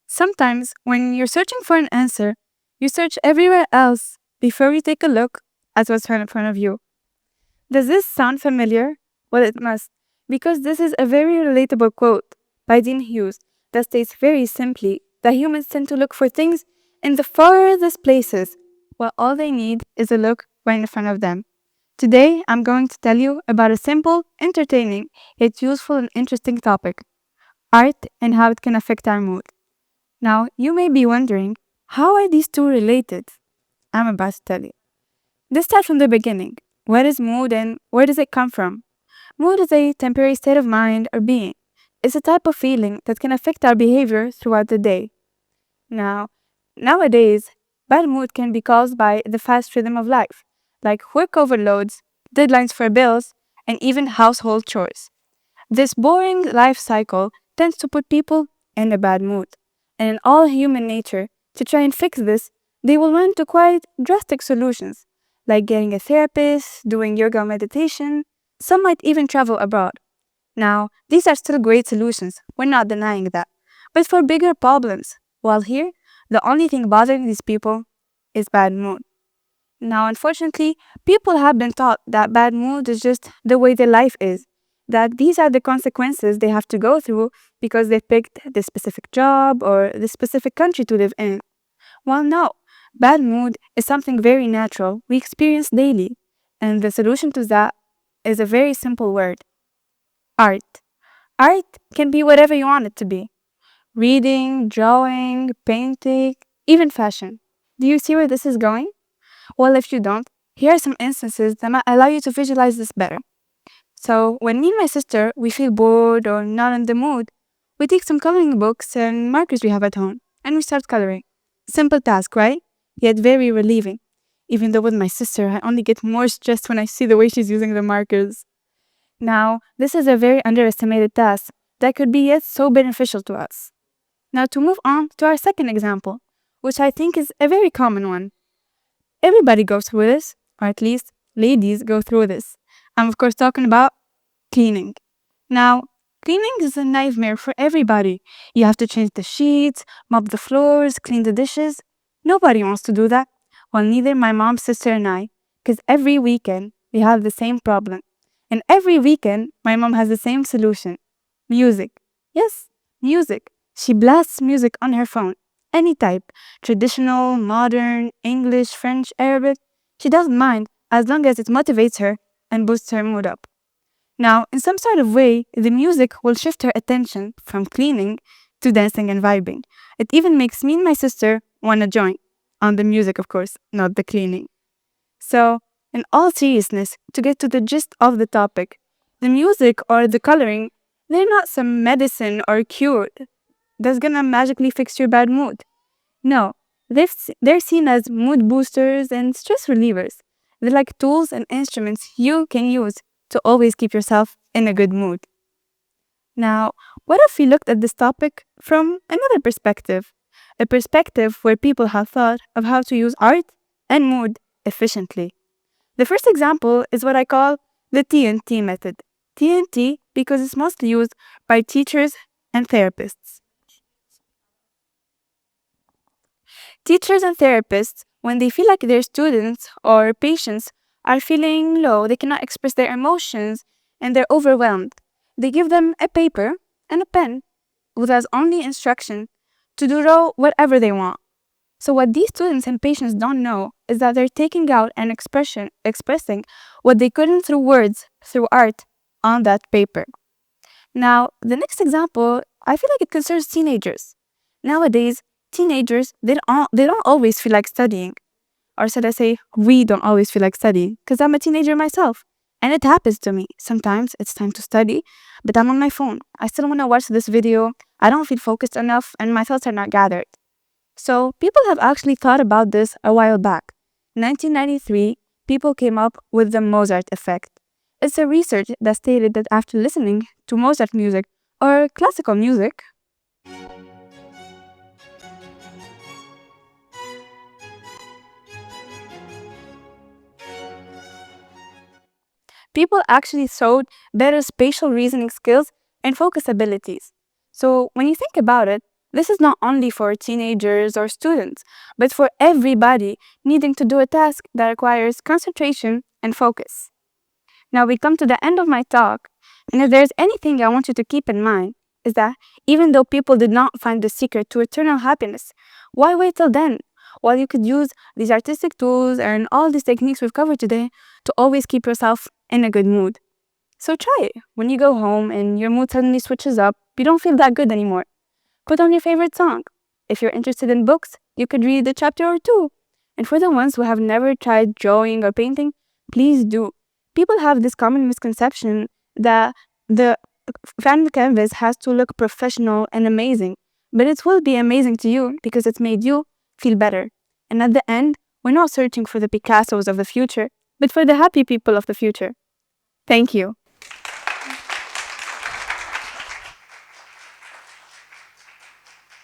Sometimes, when you're searching for an answer, you search everywhere else before you take a look at what's right in front of you. Does this sound familiar? Well, it must, because this is a very relatable quote by Dean Hughes that states very simply that humans tend to look for things in the farthest places, while all they need is a look right in front of them. Today, I'm going to tell you about a simple, entertaining, yet useful and interesting topic: art and how it can affect our mood. Now, you may be wondering, how are these two related? I'm about to tell you. Let's start from the beginning. What is mood and where does it come from? Mood is a temporary state of mind or being. It's a type of feeling that can affect our behavior throughout the day. Nowadays, bad mood can be caused by the fast rhythm of life, like work overloads, deadlines for bills, and even household chores. This boring life cycle tends to put people in a bad mood. And in all human nature, to try and fix this, they will run to quite drastic solutions, like getting a therapist, doing yoga or meditation. Some might even travel abroad. Now, these are still great solutions, we're not denying that. But for bigger problems, while here, the only thing bothering these people is bad mood. Now, unfortunately, people have been taught that bad mood is just the way their life is, that these are the consequences they have to go through because they picked this specific job or this specific country to live in. Well, no, bad mood is something very natural we experience daily, and the solution to that is a very simple word: art. Art can be whatever you want it to be: reading, drawing, painting, even fashion. Do you see where this is going? Well, if you don't, here are some instances that might allow you to visualize this better. So, when me and my sister we feel bored or not in the mood, we take some coloring books and markers we have at home and we start coloring. Simple task, right? Yet very relieving. Even though with my sister, I only get more stressed when I see the way she's using the markers. Now, this is a very underestimated task that could be yet so beneficial to us. Now, to move on to our second example, which I think is a very common one. Everybody goes through this, or at least ladies go through this. I'm, of course, talking about cleaning. Now, cleaning is a nightmare for everybody. You have to change the sheets, mop the floors, clean the dishes. Nobody wants to do that. Well, neither my mom, sister, and I, because every weekend we have the same problem. And every weekend, my mom has the same solution: music. Yes, music. She blasts music on her phone, any type: traditional, modern, English, French, Arabic. She doesn't mind as long as it motivates her and boosts her mood up. Now, in some sort of way, the music will shift her attention from cleaning to dancing and vibing. It even makes me and my sister want to join, on the music, of course, not the cleaning. So, in all seriousness, to get to the gist of the topic, the music or the coloring, they're not some medicine or cure that's gonna magically fix your bad mood. No, they're seen as mood boosters and stress relievers. They're like tools and instruments you can use to always keep yourself in a good mood. Now, what if we looked at this topic from another perspective? A perspective where people have thought of how to use art and mood efficiently. The first example is what I call the TNT method. TNT because it's mostly used by teachers and therapists. Teachers and therapists, when they feel like their students or patients are feeling low, they cannot express their emotions, and they're overwhelmed, they give them a paper and a pen with as only instruction to draw whatever they want. So what these students and patients don't know is that they're taking out an expressing what they couldn't through words, through art, on that paper. Now, the next example, I feel like it concerns teenagers. Nowadays, teenagers, they don't always feel like studying. Or should I say, we don't always feel like studying, because I'm a teenager myself. And it happens to me. Sometimes it's time to study, but I'm on my phone. I still want to watch this video. I don't feel focused enough, and my thoughts are not gathered. So, people have actually thought about this a while back. In 1993, people came up with the Mozart effect. It's a research that stated that after listening to Mozart music or classical music, people actually showed better spatial reasoning skills and focus abilities. So when you think about it, this is not only for teenagers or students, but for everybody needing to do a task that requires concentration and focus. Now we come to the end of my talk, and if there's anything I want you to keep in mind, is that even though people did not find the secret to eternal happiness, why wait till then? While you could use these artistic tools and all these techniques we've covered today to always keep yourself in a good mood. So try it. When you go home and your mood suddenly switches up, you don't feel that good anymore. Put on your favorite song. If you're interested in books, you could read a chapter or two. And for the ones who have never tried drawing or painting, please do. People have this common misconception that the fan canvas has to look professional and amazing, but it will be amazing to you because it's made you feel better. And at the end, we're not searching for the Picassos of the future, but for the happy people of the future. Thank you.